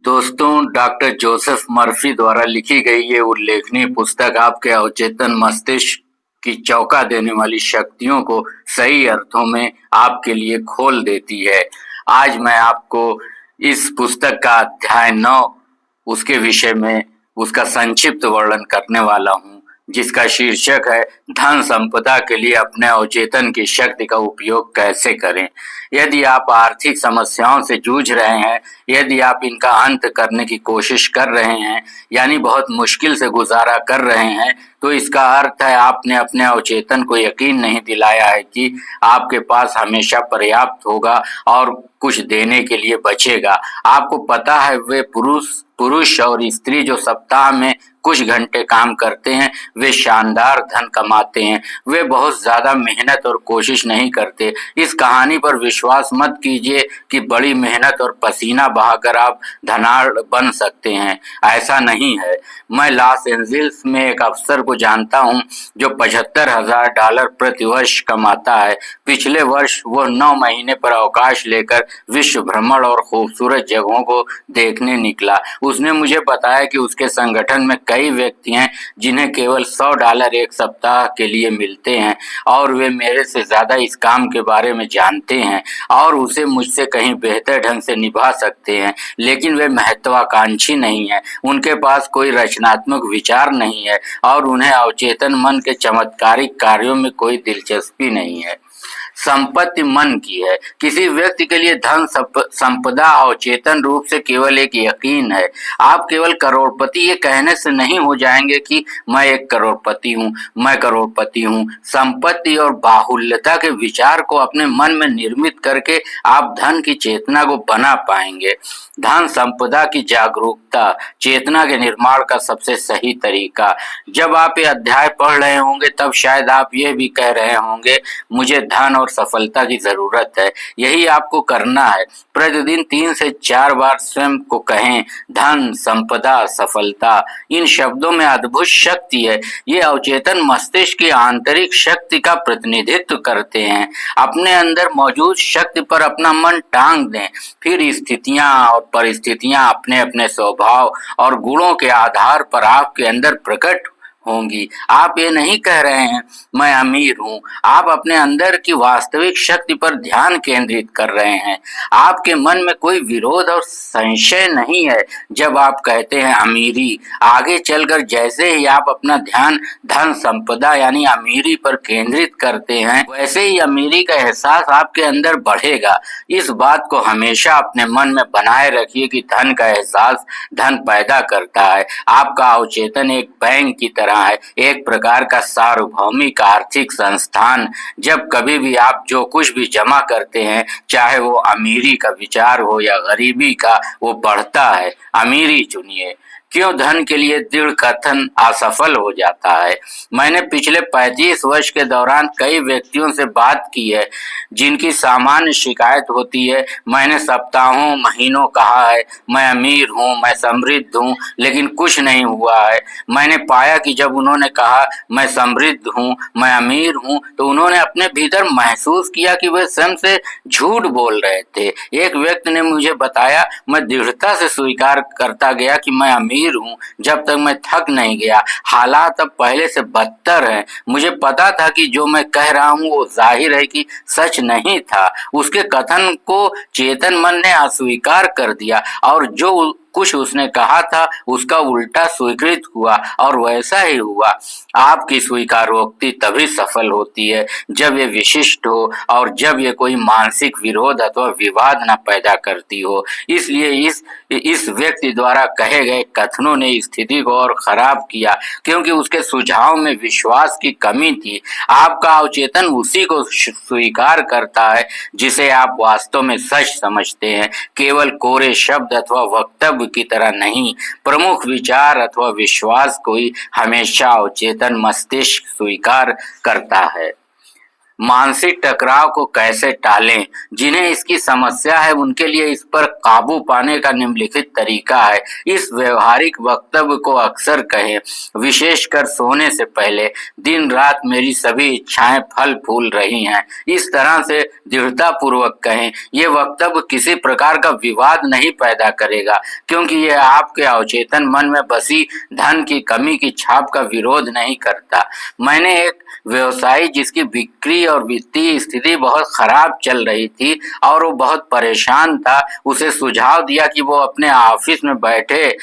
दोस्तों, doctor Joseph Murphy द्वारा लिखी गई ये उल्लेखनीय पुस्तक आपके अवचेतन मस्तिष्क की चौंका देने वाली शक्तियों को सही अर्थों में आपके लिए खोल देती है। आज मैं आपको इस पुस्तक का अध्याय 9 उसके विषय में उसका संक्षिप्त वर्णन करने वाला हूँ, जिसका शीर्षक है धन संपदा के लिए अपने अवचेतन की शक्ति का उपयोग कैसे करें। यदि आप आर्थिक समस्याओं से जूझ रहे हैं, यदि आप इनका अंत करने की कोशिश कर रहे हैं, यानी बहुत मुश्किल से गुजारा कर रहे हैं, तो इसका अर्थ है आपने अपने अवचेतन को यकीन नहीं दिलाया है कि आपके पास हमेशा पर्याप्त होगा और कुछ देने के लिए बचेगा। आपको पता है वे पुरुष और स्त्री जो सप्ताह में कुछ घंटे काम करते हैं, वे शानदार धन कमाते हैं। वे बहुत ज्यादा मेहनत और कोशिश नहीं करते। इस कहानी पर विश्वास मत कीजिए कि बड़ी मेहनत और पसीना बहाकर आप धनाढ़ बन सकते हैं। ऐसा नहीं है। मैं लॉस एंजिल्स में एक अफसर को जानता हूं जो $75,000 प्रति वर्ष कमाता है। पिछले वर्ष वो 9 महीने पर अवकाश लेकर विश्व भ्रमण और खूबसूरत जगहों को देखने निकला। उसने मुझे बताया कि उसके संगठन में कई व्यक्ति हैं जिन्हें केवल $100 एक सप्ताह के लिए मिलते हैं, और वे मेरे से ज्यादा इस काम के बारे में जानते हैं और उसे मुझसे कहीं बेहतर ढंग से निभा सकते हैं। लेकिन वे महत्वाकांक्षी नहीं है, उनके पास कोई रचनात्मक विचार नहीं है और उन्हें अवचेतन मन के चमत्कारिक कार्यों में कोई दिलचस्पी नहीं है। संपत्ति मन की है। किसी व्यक्ति के लिए धन संपदा अवचेतन रूप से केवल एक यकीन है। आप केवल करोड़पति ये कहने से नहीं हो जाएंगे कि मैं एक करोड़पति हूँ, मैं करोड़पति हूँ। संपत्ति और बाहुल्यता के विचार को अपने मन में निर्मित करके आप धन की चेतना को बना पाएंगे। धन संपदा की जागरूकता चेतना के निर्माण का सबसे सही तरीका। जब आप ये अध्याय पढ़ रहे होंगे तब शायद आप ये भी कह रहे होंगे, मुझे धन और सफलता की जरूरत है। यही आपको करना है। प्रतिदिन 3 से 4 बार स्वयं को कहें, धन, संपदा, सफलता। इन शब्दों में अद्भुत शक्ति है। ये अवचेतन मस्तिष्क की आंतरिक शक्ति का प्रतिनिधित्व करते हैं। अपने अंदर मौजूद शक्ति पर अपना मन टांग दें, फिर स्थितियां और परिस्थितियां अपने अपने स्वभाव और गुणों के आधार पर आपके अंदर प्रकट होंगी। आप ये नहीं कह रहे हैं मैं अमीर हूँ, आप अपने अंदर की वास्तविक शक्ति पर ध्यान केंद्रित कर रहे हैं। आपके मन में कोई विरोध और संशय नहीं है जब आप कहते हैं अमीरी। आगे चलकर जैसे ही आप अपना ध्यान धन संपदा यानी अमीरी पर केंद्रित करते हैं, वैसे ही अमीरी का एहसास आपके अंदर बढ़ेगा। इस बात को हमेशा अपने मन में बनाए रखिए कि धन का एहसास धन पैदा करता है। आपका अवचेतन एक बैंक की तरह है, एक प्रकार का सार्वभौमिक आर्थिक संस्थान। जब कभी भी आप जो कुछ भी जमा करते हैं, चाहे वो अमीरी का विचार हो या गरीबी का, वो बढ़ता है। अमीरी चुनिए। क्यों धन के लिए दृढ़ कथन असफल हो जाता है? मैंने पिछले 35 वर्ष के दौरान कई व्यक्तियों से बात की है जिनकी सामान्य शिकायत होती है, मैंने सप्ताहों महीनों कहा है मैं अमीर हूँ, मैं समृद्ध हूँ, लेकिन कुछ नहीं हुआ है। मैंने पाया कि जब उन्होंने कहा मैं समृद्ध हूँ, मैं अमीर हूँ, तो उन्होंने अपने भीतर महसूस किया कि वे स्वयं से झूठ बोल रहे थे। एक व्यक्ति ने मुझे बताया, मैं दृढ़ता से स्वीकार करता गया कि मैं अमीर हूँ जब तक मैं थक नहीं गया। हालात अब पहले से बदतर हैं। मुझे पता था कि जो मैं कह रहा हूँ वो जाहिर है कि सच नहीं था। उसके कथन को चेतन मन ने अस्वीकार कर दिया और जो कुछ उसने कहा था उसका उल्टा स्वीकृत हुआ, और वैसा ही हुआ। आपकी स्वीकारोक्ति तभी सफल होती है जब ये विशिष्ट हो और जब ये कोई मानसिक विरोध अथवा विवाद न पैदा करती हो। इसलिए इस व्यक्ति द्वारा कहे गए कथनों ने स्थिति को और खराब किया, क्योंकि उसके सुझाव में विश्वास की कमी थी। आपका अवचेतन उसी को स्वीकार करता है जिसे आप वास्तव में सच समझते हैं, केवल कोरे शब्द अथवा वक्तव्य की तरह नहीं। प्रमुख विचार अथवा विश्वास को ही हमेशा अवचेतन मस्तिष्क स्वीकार करता है। मानसिक टकराव को कैसे टालें। जिन्हें इसकी समस्या है उनके लिए इस पर काबू पाने का निम्नलिखित तरीका है। इस व्यवहारिक वक्तव्य को अक्सर कहें, विशेषकर सोने से पहले, दिन रात मेरी सभी इच्छाएं फल फूल रही हैं। इस तरह से दृढ़ता पूर्वक कहें। ये वक्तव्य किसी प्रकार का विवाद नहीं पैदा करेगा, क्योंकि यह आपके अवचेतन मन में बसी धन की कमी की छाप का विरोध नहीं करता। मैंने एक व्यवसायी जिसकी बिक्री और वित्तीय स्थिति बहुत खराब चल रही थी और वो बहुत परेशान था, उसे सुझाव दिया कि वो अपने ऑफिस में बैठे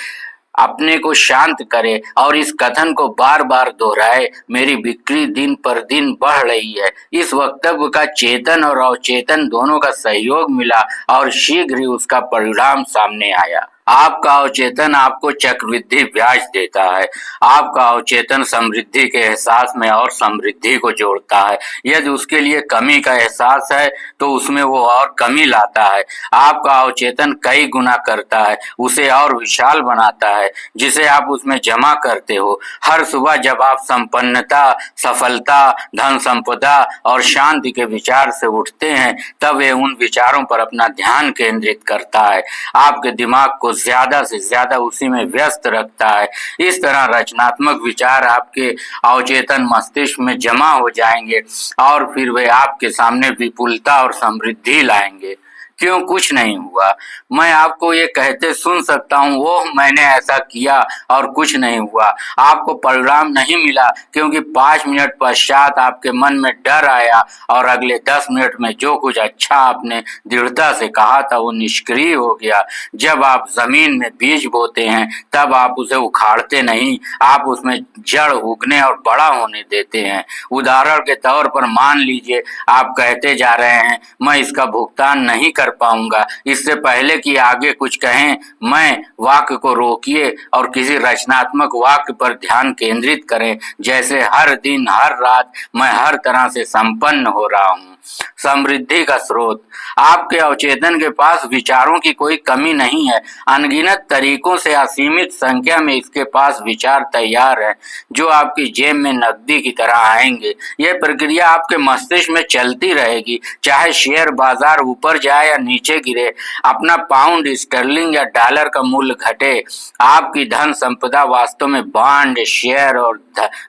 अपने को शांत करे और इस कथन को बार बार दोहराए, मेरी बिक्री दिन पर दिन बढ़ रही है। इस वक्तव्य का चेतन और अवचेतन दोनों का सहयोग मिला और शीघ्र ही उसका परिणाम सामने आया। आपका अवचेतन आपको चक्रवृद्धि ब्याज देता है। आपका अवचेतन समृद्धि के एहसास में और समृद्धि को जोड़ता है। यदि उसके लिए कमी का एहसास है तो उसमें वो और कमी लाता है। आपका अवचेतन कई गुना करता है, उसे और विशाल बनाता है, जिसे आप उसमें जमा करते हो। हर सुबह जब आप संपन्नता, सफलता, धन संपदा और शांति के विचार से उठते हैं, तब वे उन विचारों पर अपना ध्यान केंद्रित करता है, आपके दिमाग को ज्यादा से ज्यादा उसी में व्यस्त रखता है। इस तरह रचनात्मक विचार आपके अवचेतन मस्तिष्क में जमा हो जाएंगे और फिर वे आपके सामने विपुलता और समृद्धि लाएंगे। क्यों कुछ नहीं हुआ? मैं आपको ये कहते सुन सकता हूँ, ओह मैंने ऐसा किया और कुछ नहीं हुआ। आपको परिणाम नहीं मिला क्योंकि 5 मिनट पश्चात आपके मन में डर आया और अगले 10 मिनट में जो कुछ अच्छा आपने दृढ़ता से कहा था वो निष्क्रिय हो गया। जब आप जमीन में बीज बोते हैं तब आप उसे उखाड़ते नहीं, आप उसमें जड़ उगने और बड़ा होने देते हैं। उदाहरण के तौर पर मान लीजिए आप कहते जा रहे हैं, मैं इसका भुगतान नहीं कर पाऊंगा। इससे पहले कि आगे कुछ कहें, मैं वाक्य को रोकिए और किसी रचनात्मक वाक्य पर ध्यान केंद्रित करें, जैसे हर दिन हर रात मैं हर तरह से संपन्न हो रहा हूँ। समृद्धि का स्रोत। आपके अवचेतन के पास विचारों की कोई कमी नहीं है। अनगिनत तरीकों से असीमित संख्या में इसके पास विचार तैयार हैं, जो आपकी जेब में नकदी की तरह आएंगे। यह प्रक्रिया आपके मस्तिष्क में चलती रहेगी, चाहे शेयर बाजार ऊपर जाए या नीचे गिरे, अपना पाउंड स्टर्लिंग या डॉलर का मूल्य घटे। आपकी धन संपदा वास्तव में बॉन्ड, शेयर और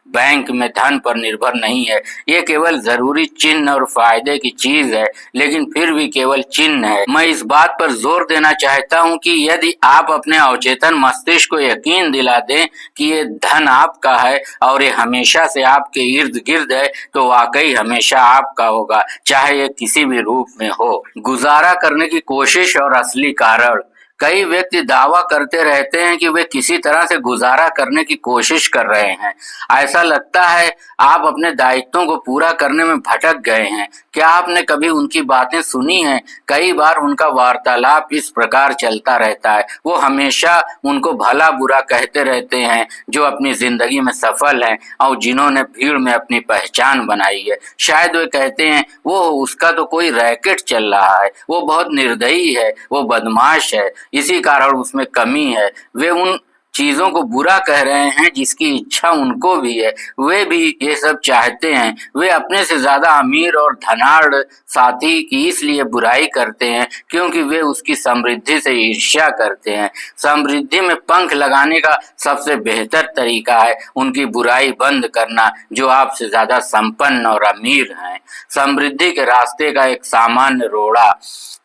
बैंक में धन पर निर्भर नहीं है। ये केवल जरूरी चिन्ह और फायदे की चीज है, लेकिन फिर भी केवल चिन्ह है। मैं इस बात पर जोर देना चाहता हूँ कि यदि आप अपने अवचेतन मस्तिष्क को यकीन दिला दें कि ये धन आपका है और ये हमेशा से आपके इर्द गिर्द है, तो वाकई हमेशा आपका होगा, चाहे ये किसी भी रूप में हो। गुजारा करने की कोशिश और असली कारण। कई व्यक्ति दावा करते रहते हैं कि वे किसी तरह से गुजारा करने की कोशिश कर रहे हैं। ऐसा लगता है आप अपने दायित्वों को पूरा करने में भटक गए हैं। क्या आपने कभी उनकी बातें सुनी हैं? कई बार उनका वार्तालाप इस प्रकार चलता रहता है। वो हमेशा उनको भला बुरा कहते रहते हैं जो अपनी जिंदगी में सफल हैं और जिन्होंने भीड़ में अपनी पहचान बनाई है। शायद वे कहते हैं, वो उसका तो कोई रैकेट चल रहा है, वो बहुत निर्दयी है, वो बदमाश है, इसी कारण उसमें कमी है। वे उन चीजों को बुरा कह रहे हैं जिसकी इच्छा उनको भी है। वे भी ये सब चाहते हैं। वे अपने से ज्यादा अमीर और धनाढ़ साथी की इसलिए बुराई करते हैं क्योंकि वे उसकी समृद्धि से ईर्ष्या करते हैं। समृद्धि में पंख लगाने का सबसे बेहतर तरीका है उनकी बुराई बंद करना, जो आपसे ज्यादा संपन्न और अमीर हैं। समृद्धि के रास्ते का एक सामान्य रोड़ा।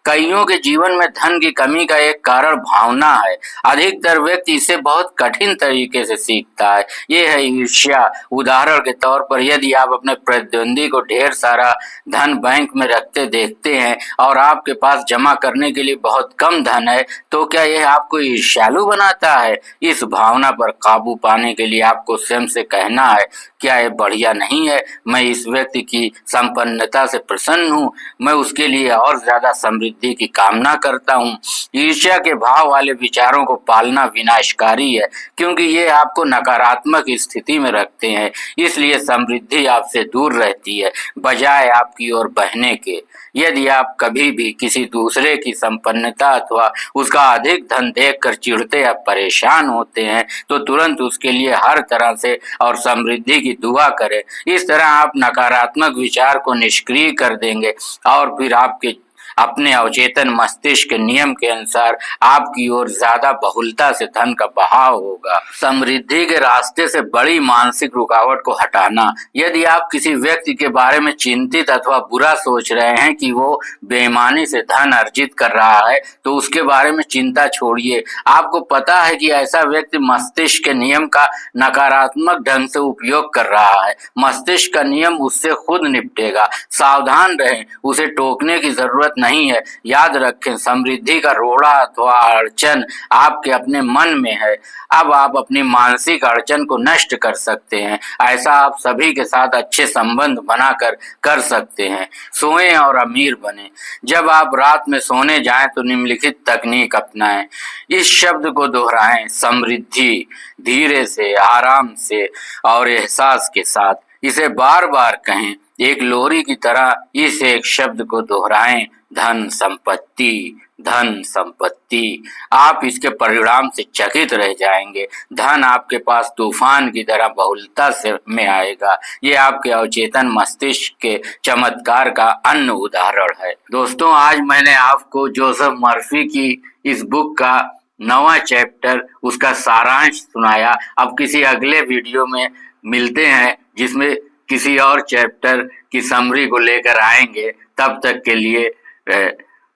कईयों के जीवन में धन की कमी का एक कारण भावना है। अधिकतर व्यक्ति इसे बहुत कठिन तरीके से सीखता है। ये है ईर्ष्या। उदाहरण के तौर पर यदि आप अपने प्रतिद्वंदी को ढेर सारा धन बैंक में रखते देखते हैं और आपके पास जमा करने के लिए बहुत कम धन है, तो क्या यह आपको ईर्ष्यालु बनाता है? इस भावना पर काबू पाने के लिए आपको स्वयं से कहना है, क्या यह बढ़िया नहीं है? मैं इस व्यक्ति की संपन्नता से प्रसन्न हूँ, मैं उसके लिए और ज्यादा समृद्ध समृद्धि की कामना करता हूँ। ईर्ष्या के भाव वाले विचारों को पालना विनाशकारी है, क्योंकि ये आपको नकारात्मक स्थिति में रखते हैं। इसलिए समृद्धि आपसे दूर रहती है, बजाय आपकी ओर बहने के। यदि आप कभी भी किसी दूसरे की संपन्नता अथवा उसका अधिक धन देखकर चिढ़ते या परेशान होते हैं, तो तुरंत उसके लिए हर तरह से और समृद्धि की दुआ करें। इस तरह आप नकारात्मक विचार को निष्क्रिय कर देंगे और फिर आपके अपने अवचेतन मस्तिष्क के नियम के अनुसार आपकी ओर ज्यादा बहुलता से धन का बहाव होगा। समृद्धि के रास्ते से बड़ी मानसिक रुकावट को हटाना। यदि आप किसी व्यक्ति के बारे में चिंतित अथवा बुरा सोच रहे हैं कि वो बेईमानी से धन अर्जित कर रहा है, तो उसके बारे में चिंता छोड़िए। आपको पता है कि ऐसा व्यक्ति मस्तिष्क के नियम का नकारात्मक ढंग से उपयोग कर रहा है। मस्तिष्क का नियम उससे खुद निपटेगा। सावधान रहें, उसे टोकने की जरूरत नहीं है। याद रखें, समृद्धि का रोड़ा अथवा अड़चन आपके अपने मन में है। अब आप अपनी मानसिक अड़चन को नष्ट कर सकते हैं। ऐसा आप सभी के साथ अच्छे संबंध बनाकर कर सकते हैं। सोएं और अमीर बने। जब आप रात में सोने जाएं तो निम्नलिखित तकनीक अपनाएं। इस शब्द को दोहराएं, समृद्धि, धीरे से, आराम से और एहसास के साथ। इसे बार बार कहें, एक लोरी की तरह इस एक शब्द को दोहराएं, धन संपत्ति, धन संपत्ति। आप इसके परिणाम से चकित रह जाएंगे। धन आपके पास तूफान की तरह बहुलता से में आएगा। ये आपके अवचेतन मस्तिष्क के चमत्कार का अन्य उदाहरण है। दोस्तों, आज मैंने आपको जोसेफ मर्फी की इस बुक का 9वां चैप्टर, उसका सारांश सुनाया। अब किसी अगले वीडियो में मिलते हैं, जिसमें किसी और चैप्टर की समरी को लेकर आएंगे। तब तक के लिए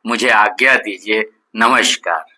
मुझे आज्ञा दीजिए। नमस्कार।